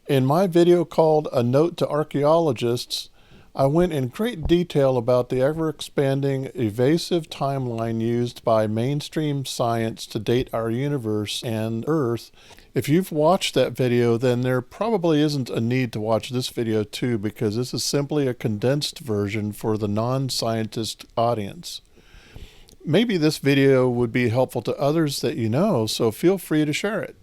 In my video called A Note to Archeologists, I went in great detail about the ever-expanding evasive timeline used by mainstream science to date our universe and Earth. If you've watched that video, then there probably isn't a need to watch this video too, because this is simply a condensed version for the non-scientist audience. Maybe this video would be helpful to others that you know, so feel free to share it.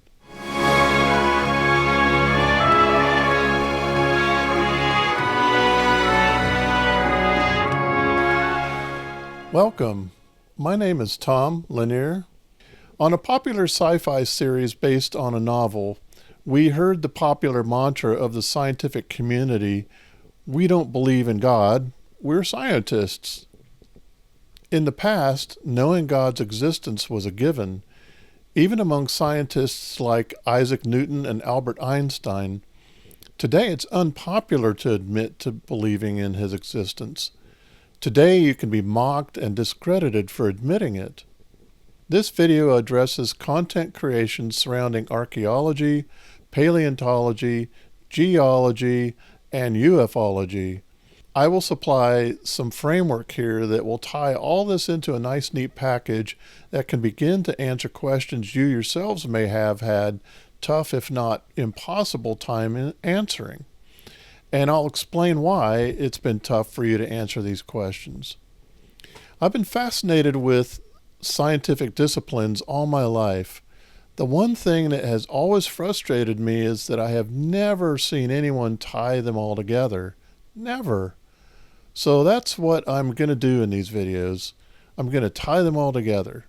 Welcome. My name is Tom Lanier. On a popular sci-fi series based on a novel, we heard the popular mantra of the scientific community, "We don't believe in God, we're scientists." In the past, knowing God's existence was a given, even among scientists like Isaac Newton and Albert Einstein. Today, it's unpopular to admit to believing in his existence. Today, you can be mocked and discredited for admitting it. This video addresses content creation surrounding archaeology, paleontology, geology, and ufology. I will supply some framework here that will tie all this into a nice, neat package that can begin to answer questions you yourselves may have had tough, if not impossible, time in answering. And I'll explain why it's been tough for you to answer these questions. I've been fascinated with scientific disciplines all my life. The one thing that has always frustrated me is that I have never seen anyone tie them all together. Never. So that's what I'm going to do in these videos. I'm going to tie them all together.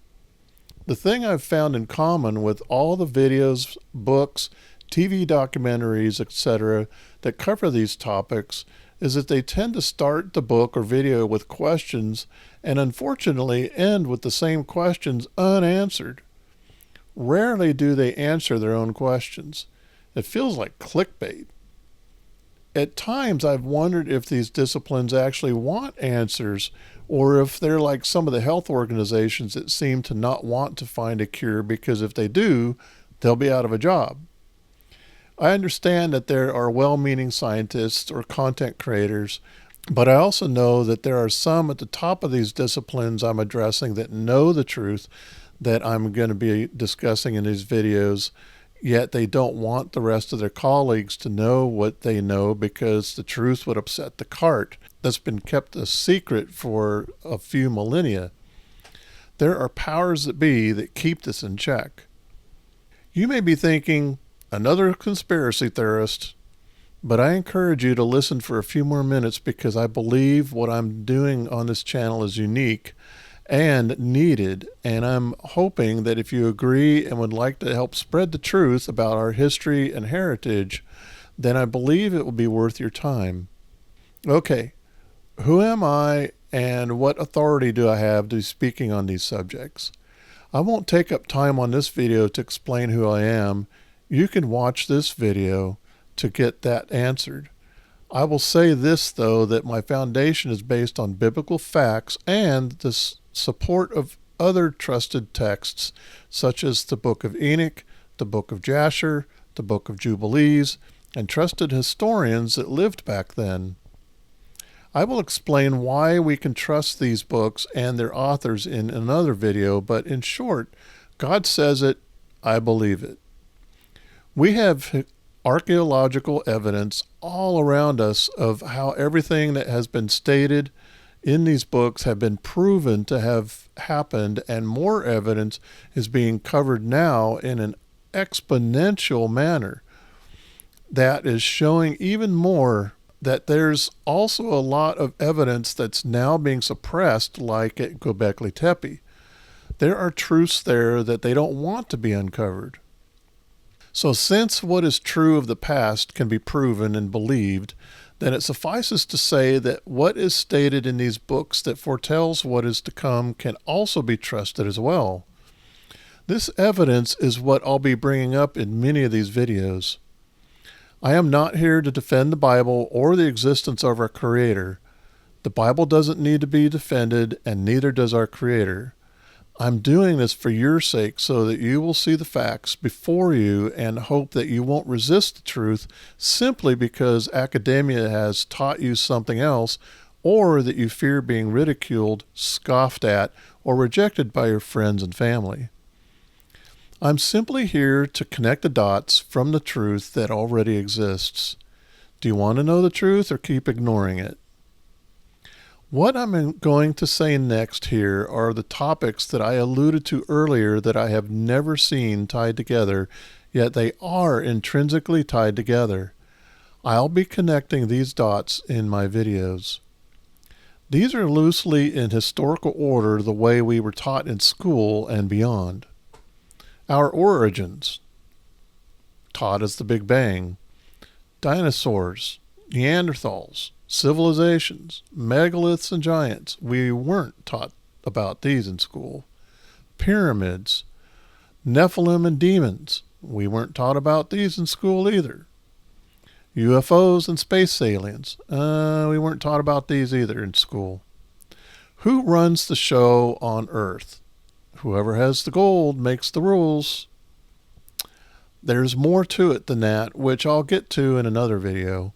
The thing I've found in common with all the videos, books, TV documentaries, etc. that cover these topics is that they tend to start the book or video with questions and unfortunately end with the same questions unanswered. Rarely do they answer their own questions. It feels like clickbait. At times I've wondered if these disciplines actually want answers, or if they're like some of the health organizations that seem to not want to find a cure because if they do, they'll be out of a job. I understand that there are well-meaning scientists or content creators, but I also know that there are some at the top of these disciplines I'm addressing that know the truth that I'm going to be discussing in these videos, yet they don't want the rest of their colleagues to know what they know because the truth would upset the cart that's been kept a secret for a few millennia. There are powers that be that keep this in check. You may be thinking, another conspiracy theorist, but I encourage you to listen for a few more minutes because I believe what I'm doing on this channel is unique and needed, and I'm hoping that if you agree and would like to help spread the truth about our history and heritage, then I believe it will be worth your time. Okay, who am I and what authority do I have to be speaking on these subjects? I won't take up time on this video to explain who I am. You can watch this video to get that answered. I will say this, though, that my foundation is based on biblical facts and the support of other trusted texts, such as the Book of Enoch, the Book of Jasher, the Book of Jubilees, and trusted historians that lived back then. I will explain why we can trust these books and their authors in another video, but in short, God says it, I believe it. We have archaeological evidence all around us of how everything that has been stated in these books have been proven to have happened, and more evidence is being covered now in an exponential manner that is showing even more that there's also a lot of evidence that's now being suppressed, like at Göbekli Tepe. There are truths there that they don't want to be uncovered. So since what is true of the past can be proven and believed, then it suffices to say that what is stated in these books that foretells what is to come can also be trusted as well. This evidence is what I'll be bringing up in many of these videos. I am not here to defend the Bible or the existence of our Creator. The Bible doesn't need to be defended, and neither does our Creator. I'm doing this for your sake so that you will see the facts before you and hope that you won't resist the truth simply because academia has taught you something else, or that you fear being ridiculed, scoffed at, or rejected by your friends and family. I'm simply here to connect the dots from the truth that already exists. Do you want to know the truth or keep ignoring it? What I'm going to say next here are the topics that I alluded to earlier that I have never seen tied together, yet they are intrinsically tied together. I'll be connecting these dots in my videos. These are loosely in historical order the way we were taught in school and beyond. Our origins, taught as the Big Bang, dinosaurs, Neanderthals, civilizations, megaliths and giants. We weren't taught about these in school. Pyramids, Nephilim and demons. We weren't taught about these in school either. UFOs and space aliens. We weren't taught about these either in school. Who runs the show on Earth? Whoever has the gold makes the rules. There's more to it than that, which I'll get to in another video.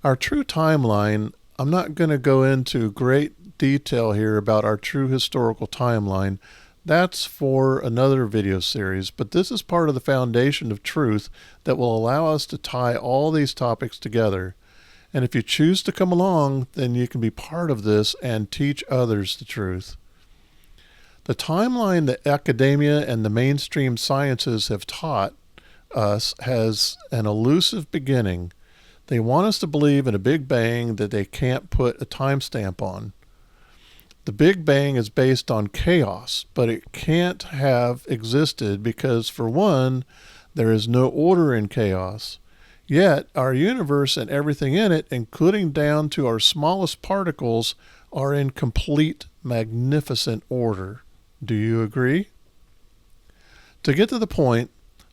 Our true timeline, I'm not going to go into great detail here about our true historical timeline. That's for another video series, but this is part of the foundation of truth that will allow us to tie all these topics together. And if you choose to come along, then you can be part of this and teach others the truth. The timeline that academia and the mainstream sciences have taught us has an elusive beginning. They want us to believe in a Big Bang that they can't put a timestamp on. The Big Bang is based on chaos, but it can't have existed because, for one, there is no order in chaos. Yet, our universe and everything in it, including down to our smallest particles, are in complete, magnificent order. Do you agree? To get to the point,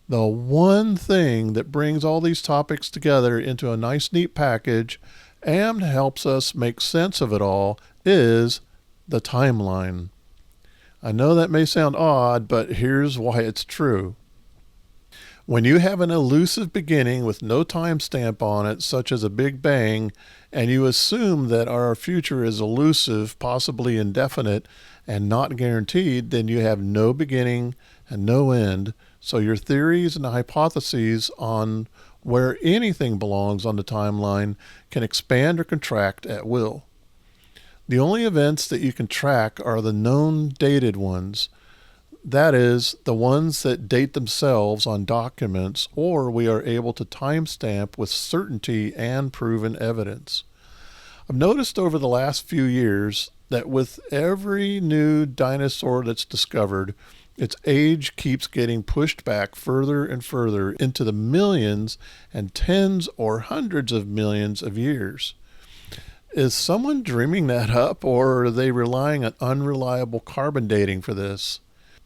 the one thing that brings all these topics together into a nice, neat package and helps us make sense of it all is the timeline. I know that may sound odd, but here's why it's true. When you have an elusive beginning with no timestamp on it, such as a Big Bang, and you assume that our future is elusive, possibly indefinite, and not guaranteed, then you have no beginning and no end. So your theories and hypotheses on where anything belongs on the timeline can expand or contract at will. The only events that you can track are the known dated ones. That is, the ones that date themselves on documents, or we are able to timestamp with certainty and proven evidence. I've noticed over the last few years that with every new dinosaur that's discovered, its age keeps getting pushed back further and further into the millions and tens or hundreds of millions of years. Is someone dreaming that up, or are they relying on unreliable carbon dating for this?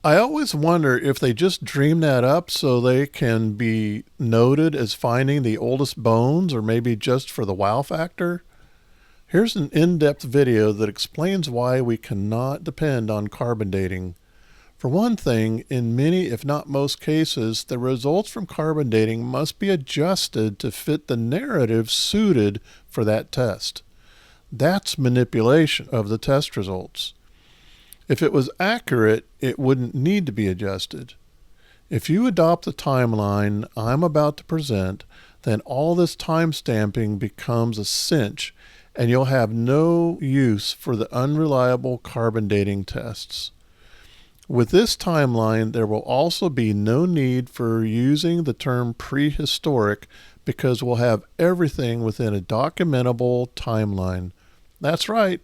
I always wonder if they just dream that up so they can be noted as finding the oldest bones, or maybe just for the wow factor. Here's an in-depth video that explains why we cannot depend on carbon dating. For one thing, in many, if not most cases, the results from carbon dating must be adjusted to fit the narrative suited for that test. That's manipulation of the test results. If it was accurate, it wouldn't need to be adjusted. If you adopt the timeline I'm about to present, then all this time stamping becomes a cinch, and you'll have no use for the unreliable carbon dating tests. With this timeline, there will also be no need for using the term prehistoric because we'll have everything within a documentable timeline. That's right.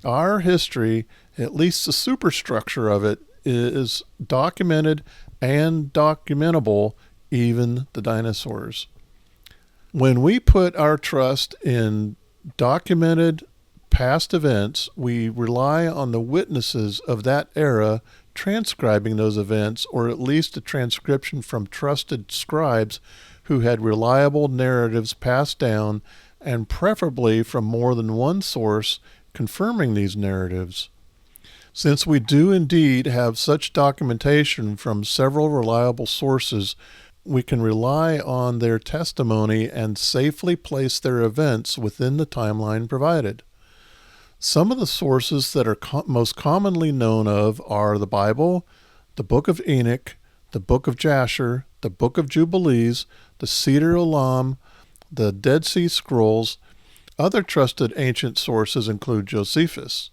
Our history, at least the superstructure of it, is documented and documentable, even the dinosaurs. When we put our trust in documented past events, we rely on the witnesses of that era transcribing those events, or at least a transcription from trusted scribes who had reliable narratives passed down, and preferably from more than one source confirming these narratives. Since we do indeed have such documentation from several reliable sources, we can rely on their testimony and safely place their events within the timeline provided. Some of the sources that are most commonly known of are the Bible, the Book of Enoch, the Book of Jasher, the Book of Jubilees, the Seder Olam, the Dead Sea Scrolls. Other trusted ancient sources include Josephus.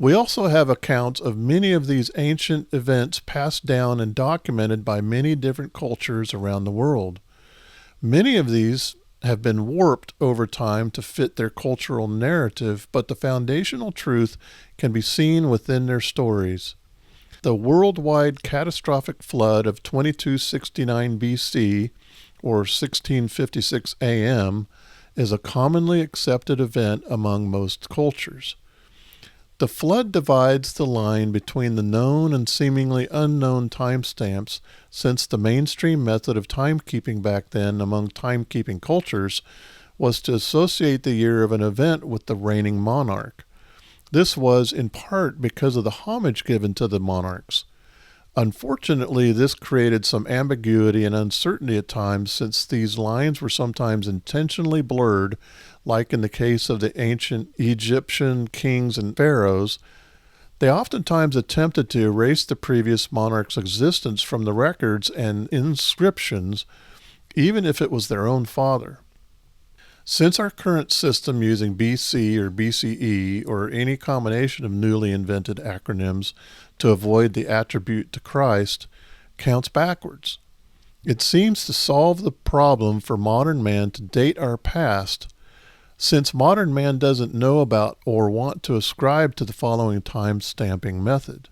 We also have accounts of many of these ancient events passed down and documented by many different cultures around the world. Many of these have been warped over time to fit their cultural narrative, but the foundational truth can be seen within their stories. The worldwide catastrophic flood of 2269 BC, or 1656 AM, is a commonly accepted event among most cultures. The flood divides the line between the known and seemingly unknown timestamps, since the mainstream method of timekeeping back then among timekeeping cultures was to associate the year of an event with the reigning monarch. This was in part because of the homage given to the monarchs. Unfortunately, this created some ambiguity and uncertainty at times, since these lines were sometimes intentionally blurred, like in the case of the ancient Egyptian kings and pharaohs. They oftentimes attempted to erase the previous monarch's existence from the records and inscriptions, even if it was their own father. Since our current system using BC or BCE or any combination of newly invented acronyms to avoid the attribute to Christ counts backwards, it seems to solve the problem for modern man to date our past, since modern man doesn't know about or want to ascribe to the following time-stamping method.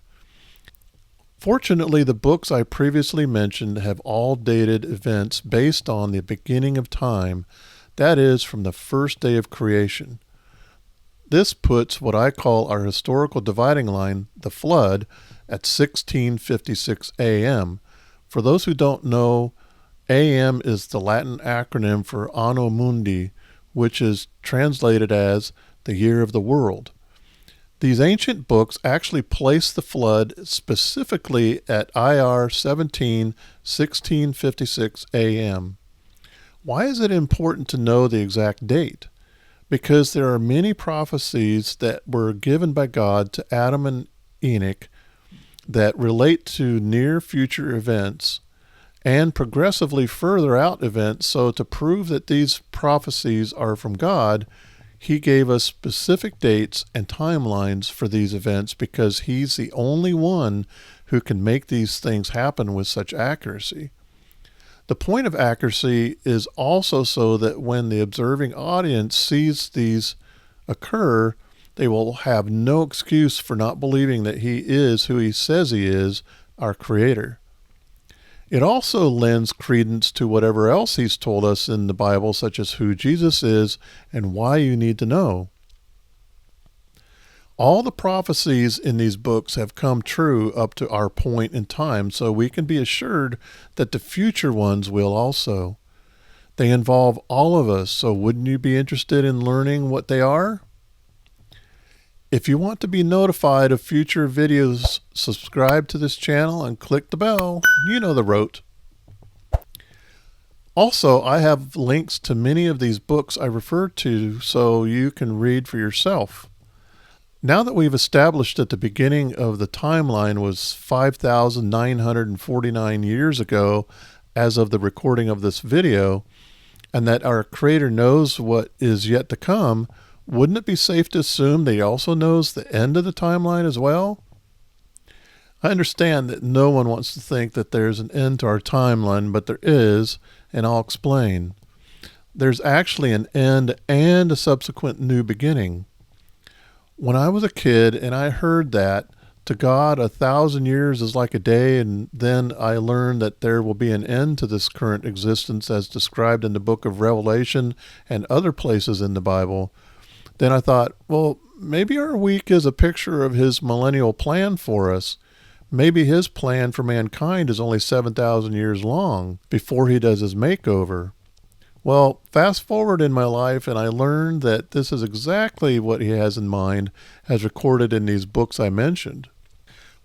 Fortunately, the books I previously mentioned have all dated events based on the beginning of time, that is, from the first day of creation. This puts what I call our historical dividing line, the flood, at 1656 AM. For those who don't know, AM is the Latin acronym for Anno Mundi, which is translated as the year of the world. These ancient books actually place the flood specifically at IR 1656 AM. Why is it important to know the exact date? Because there are many prophecies that were given by God to Adam and Enoch that relate to near future events and progressively further out events. So to prove that these prophecies are from God, he gave us specific dates and timelines for these events, because he's the only one who can make these things happen with such accuracy. The point of accuracy is also so that when the observing audience sees these occur, they will have no excuse for not believing that he is who he says he is, our Creator. It also lends credence to whatever else he's told us in the Bible, such as who Jesus is and why you need to know. All the prophecies in these books have come true up to our point in time, so we can be assured that the future ones will also. They involve all of us, so wouldn't you be interested in learning what they are? If you want to be notified of future videos, subscribe to this channel and click the bell. You know the rote. Also, I have links to many of these books I refer to so you can read for yourself. Now that we've established that the beginning of the timeline was 5,949 years ago as of the recording of this video, and that our Creator knows what is yet to come, wouldn't it be safe to assume that he also knows the end of the timeline as well? I understand that no one wants to think that there's an end to our timeline, but there is, and I'll explain. There's actually an end and a subsequent new beginning. When I was a kid and I heard that, to God 1,000 years is like a day, and then I learned that there will be an end to this current existence as described in the book of Revelation and other places in the Bible, then I thought, well, maybe our week is a picture of his millennial plan for us. Maybe his plan for mankind is only 7,000 years long before he does his makeover. Well, fast forward in my life, and I learned that this is exactly what he has in mind, as recorded in these books I mentioned.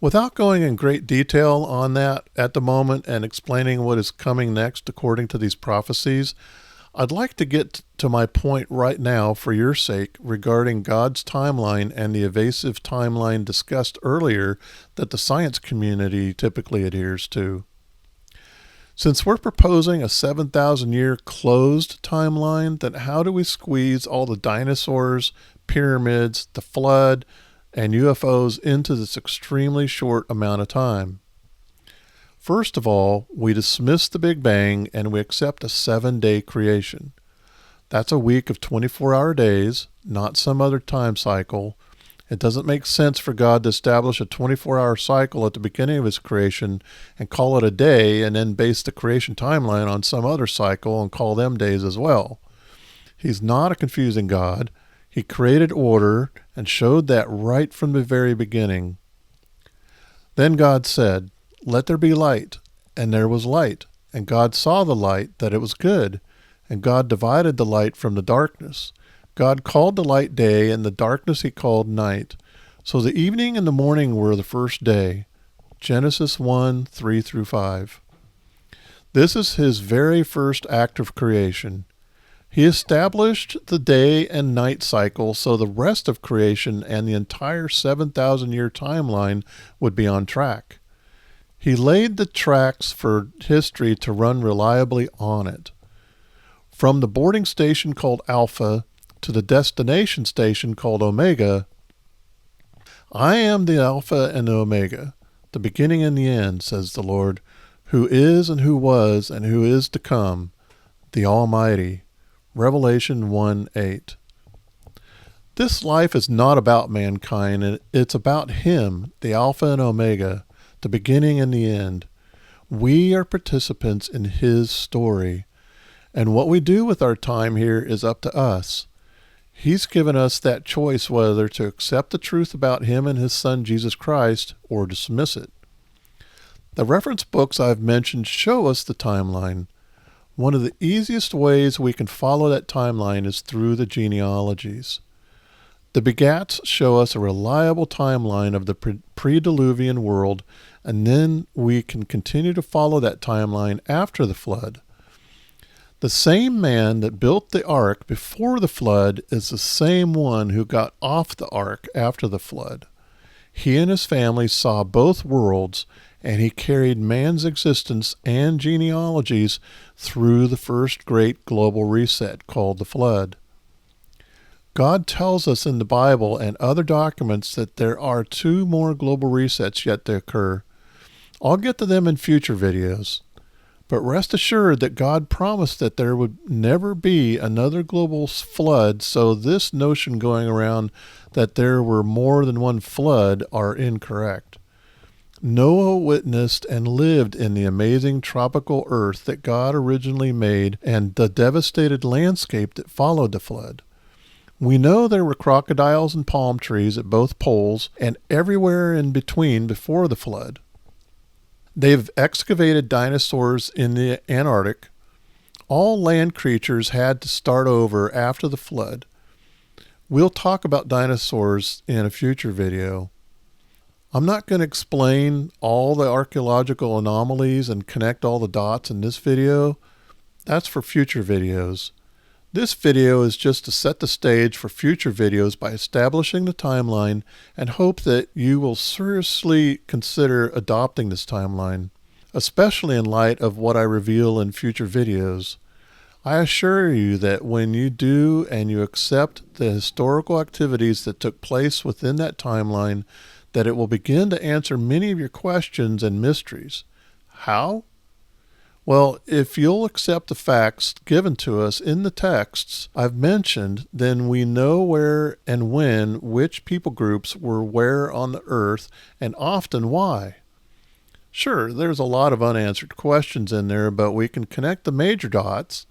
Without going in great detail on that at the moment and explaining what is coming next according to these prophecies, I'd like to get to my point right now for your sake regarding God's timeline and the evasive timeline discussed earlier that the science community typically adheres to. Since we're proposing a 7,000 year closed timeline, then how do we squeeze all the dinosaurs, pyramids, the flood, and UFOs into this extremely short amount of time? First of all, we dismiss the Big Bang and we accept a 7-day creation. That's a week of 24-hour days, not some other time cycle. It doesn't make sense for God to establish a 24-hour cycle at the beginning of his creation and call it a day and then base the creation timeline on some other cycle and call them days as well. He's not a confusing God. He created order and showed that right from the very beginning. Then God said, "Let there be light," and there was light. And God saw the light, that it was good. And God divided the light from the darkness. God called the light day, and the darkness he called night. So the evening and the morning were the first day. Genesis 1, 3 through 5. This is his very first act of creation. He established the day and night cycle so the rest of creation and the entire 7,000-year timeline would be on track. He laid the tracks for history to run reliably on it. From the boarding station called Alpha to the destination station called Omega, "I am the Alpha and the Omega, the beginning and the end, says the Lord, who is and who was and who is to come, the Almighty." Revelation 1:8. This life is not about mankind, it's about him, the Alpha and Omega, the beginning and the end. We are participants in his story, and what we do with our time here is up to us. He's given us that choice whether to accept the truth about him and his son Jesus Christ or dismiss it. The reference books I've mentioned show us the timeline. One of the easiest ways we can follow that timeline is through the genealogies. The begats show us a reliable timeline of the pre-Diluvian world, and then we can continue to follow that timeline after the flood. The same man that built the ark before the flood is the same one who got off the ark after the flood. He and his family saw both worlds, and he carried man's existence and genealogies through the first great global reset called the flood. God tells us in the Bible and other documents that there are 2 more global resets yet to occur. I'll get to them in future videos. But rest assured that God promised that there would never be another global flood, so this notion going around that there were more than one flood are incorrect. Noah witnessed and lived in the amazing tropical earth that God originally made and the devastated landscape that followed the flood. We know there were crocodiles and palm trees at both poles and everywhere in between before the flood. They've excavated dinosaurs in the Antarctic. All land creatures had to start over after the flood. We'll talk about dinosaurs in a future video. I'm not going to explain all the archaeological anomalies and connect all the dots in this video. That's for future videos. This video is just to set the stage for future videos by establishing the timeline and hope that you will seriously consider adopting this timeline, especially in light of what I reveal in future videos. I assure you that when you do and you accept the historical activities that took place within that timeline, that it will begin to answer many of your questions and mysteries. How? Well, if you'll accept the facts given to us in the texts I've mentioned, then we know where and when which people groups were where on the earth and often why. Sure, there's a lot of unanswered questions in there, but we can connect the major dots,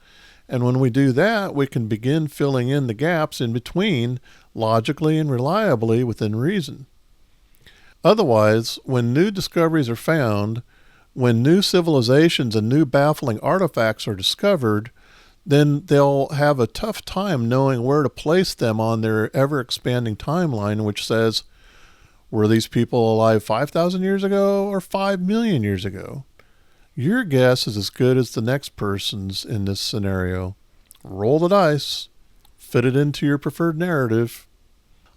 and when we do that, we can begin filling in the gaps in between logically and reliably within reason. Otherwise, when new discoveries are found, when new civilizations and new baffling artifacts are discovered, then they'll have a tough time knowing where to place them on their ever-expanding timeline, which says, were these people alive 5,000 years ago or 5 million years ago? Your guess is as good as the next person's in this scenario. Roll the dice. Fit it into your preferred narrative.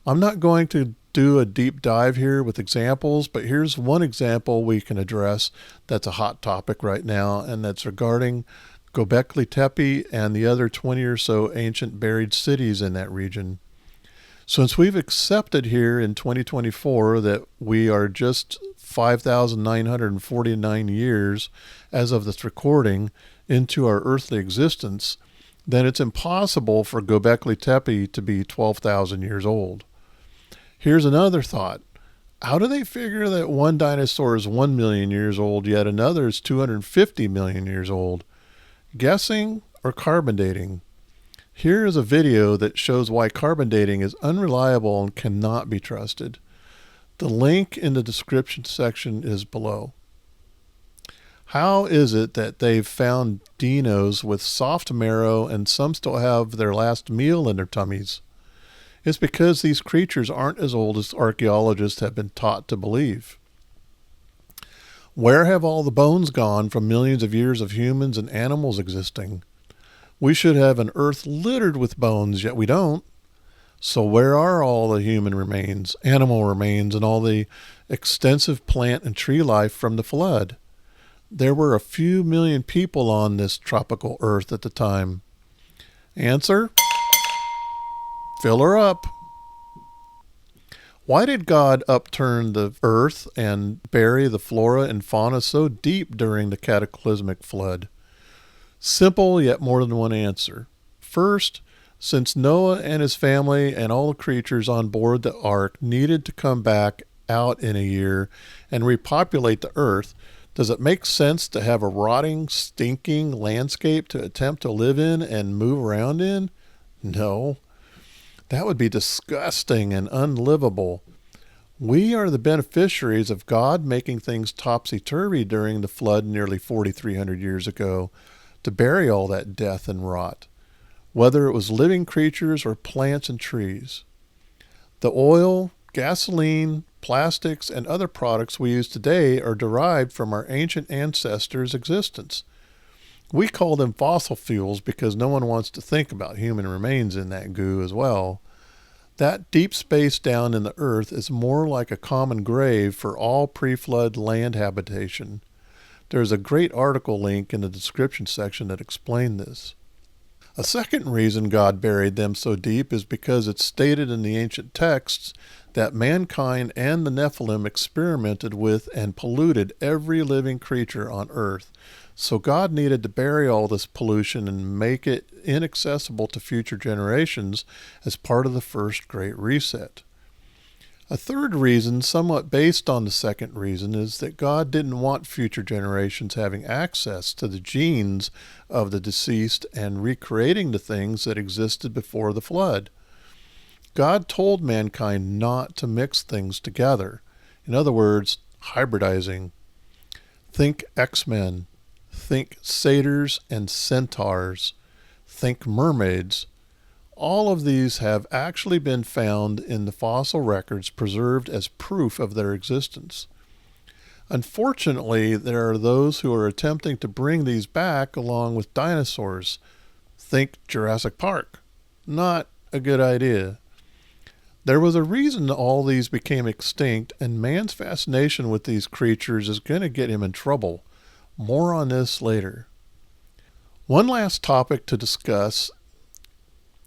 I'm not going to do a deep dive here with examples, but here's one example we can address that's a hot topic right now, and that's regarding Göbekli Tepe and the other 20 or so ancient buried cities in that region. Since we've accepted here in 2024 that we are just 5,949 years as of this recording into our earthly existence, then it's impossible for Göbekli Tepe to be 12,000 years old. Here's another thought. How do they figure that one dinosaur is 1 million years old, yet another is 250 million years old? Guessing or carbon dating? Here is a video that shows why carbon dating is unreliable and cannot be trusted. The link in the description section is below. How is it that they've found dinos with soft marrow and some still have their last meal in their tummies? It's because these creatures aren't as old as archaeologists have been taught to believe. Where have all the bones gone from millions of years of humans and animals existing? We should have an earth littered with bones, yet we don't. So where are all the human remains, animal remains, and all the extensive plant and tree life from the flood? There were a few million people on this tropical earth at the time. Answer? Fill her up. Why did God upturn the earth and bury the flora and fauna so deep during the cataclysmic flood? Simple, yet more than one answer. First, since Noah and his family and all the creatures on board the ark needed to come back out in a year and repopulate the earth, does it make sense to have a rotting, stinking landscape to attempt to live in and move around in? No. That would be disgusting and unlivable. We are the beneficiaries of God making things topsy-turvy during the flood nearly 4,300 years ago to bury all that death and rot, whether it was living creatures or plants and trees. The oil, gasoline, plastics, and other products we use today are derived from our ancient ancestors' existence. We call them fossil fuels because no one wants to think about human remains in that goo as well. That deep space down in the earth is more like a common grave for all pre-flood land habitation. There's a great article link in the description section that explains this. A second reason God buried them so deep is because it's stated in the ancient texts that mankind and the Nephilim experimented with and polluted every living creature on earth. So God needed to bury all this pollution and make it inaccessible to future generations as part of the first Great Reset. A third reason, somewhat based on the second reason, is that God didn't want future generations having access to the genes of the deceased and recreating the things that existed before the flood. God told mankind not to mix things together. In other words, hybridizing. Think X-Men. Think satyrs and centaurs. Think mermaids. All of these have actually been found in the fossil records preserved as proof of their existence. Unfortunately, there are those who are attempting to bring these back along with dinosaurs. Think Jurassic Park. Not a good idea. There was a reason all these became extinct, and man's fascination with these creatures is going to get him in trouble. More on this later. One last topic to discuss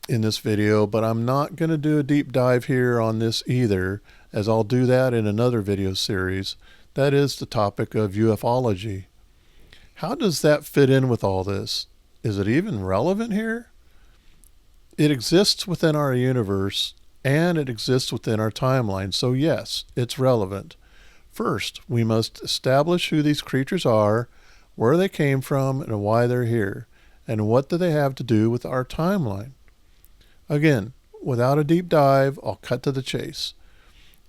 in this video, but I'm not going to do a deep dive here on this either, as I'll do that in another video series. That is the topic of ufology. How does that fit in with all this? Is it even relevant here? It exists within our universe, and it exists within our timeline, so yes, it's relevant. First, we must establish who these creatures are, where they came from, and why they're here, and what do they have to do with our timeline. Again, without a deep dive, I'll cut to the chase.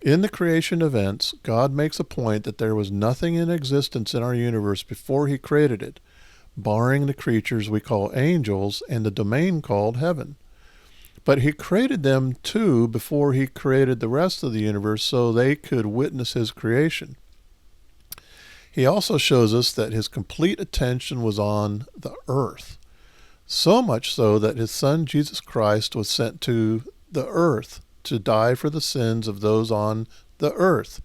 In the creation events, God makes a point that there was nothing in existence in our universe before he created it, barring the creatures we call angels and the domain called heaven. But he created them too before he created the rest of the universe so they could witness his creation. He also shows us that his complete attention was on the earth, so much so that his son Jesus Christ was sent to the earth to die for the sins of those on the earth,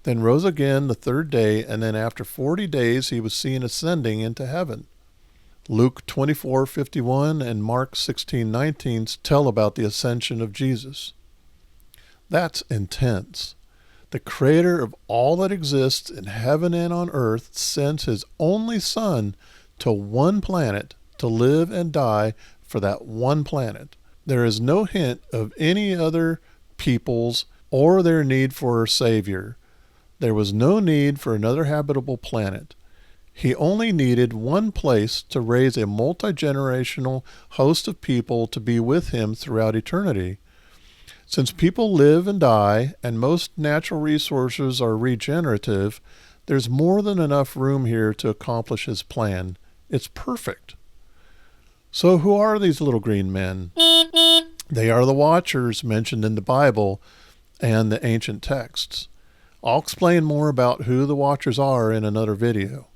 then rose again the third day, and then after 40 days he was seen ascending into heaven. Luke 24:51 and Mark 16:19 tell about the ascension of Jesus. That's intense. The creator of all that exists in heaven and on earth sends his only son to one planet to live and die for that one planet. There is no hint of any other peoples or their need for a savior. There was no need for another habitable planet. He only needed one place to raise a multi-generational host of people to be with him throughout eternity. Since people live and die, and most natural resources are regenerative, there's more than enough room here to accomplish his plan. It's perfect. So who are these little green men? They are the Watchers mentioned in the Bible and the ancient texts. I'll explain more about who the Watchers are in another video.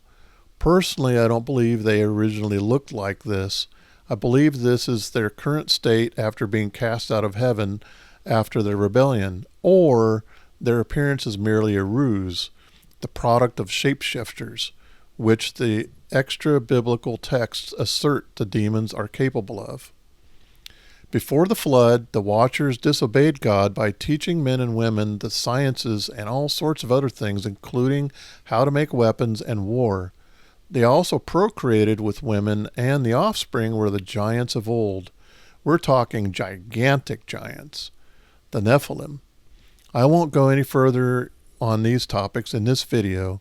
Personally, I don't believe they originally looked like this. I believe this is their current state after being cast out of heaven after their rebellion, or their appearance is merely a ruse, the product of shapeshifters, which the extra-biblical texts assert the demons are capable of. Before the flood, the Watchers disobeyed God by teaching men and women the sciences and all sorts of other things, including how to make weapons and war. They also procreated with women, and the offspring were the giants of old. We're talking gigantic giants, the Nephilim. I won't go any further on these topics in this video.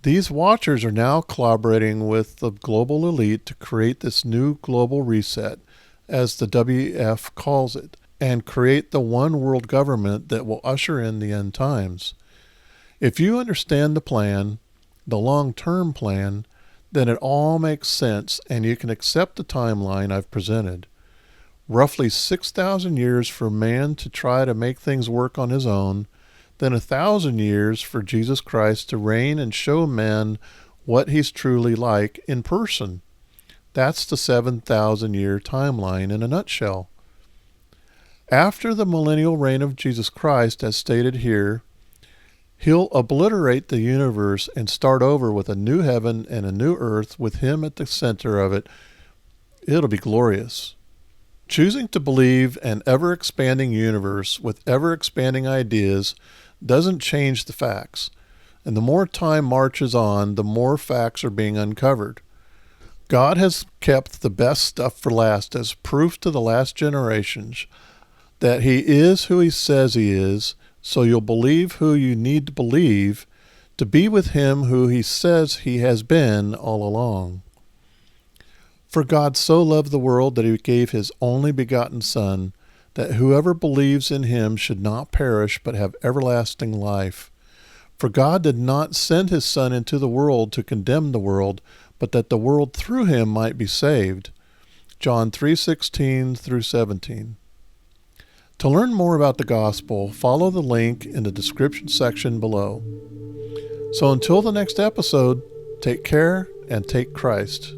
These Watchers are now collaborating with the global elite to create this new global reset, as the WF calls it, and create the one world government that will usher in the end times. If you understand the plan, the long-term plan, then it all makes sense and you can accept the timeline I've presented. Roughly 6,000 years for man to try to make things work on his own, then 1,000 years for Jesus Christ to reign and show men what he's truly like in person. That's the 7,000-year timeline in a nutshell. After the millennial reign of Jesus Christ, as stated here, he'll obliterate the universe and start over with a new heaven and a new earth with him at the center of it. It'll be glorious. Choosing to believe an ever-expanding universe with ever-expanding ideas doesn't change the facts. And the more time marches on, the more facts are being uncovered. God has kept the best stuff for last as proof to the last generations that he is who he says he is, so you'll believe who you need to believe to be with him who he says he has been all along. For God so loved the world that he gave his only begotten Son, that whoever believes in him should not perish but have everlasting life. For God did not send his Son into the world to condemn the world, but that the world through him might be saved. John 3:16 through 17. To learn more about the gospel, follow the link in the description section below. So until the next episode, take care and take Christ.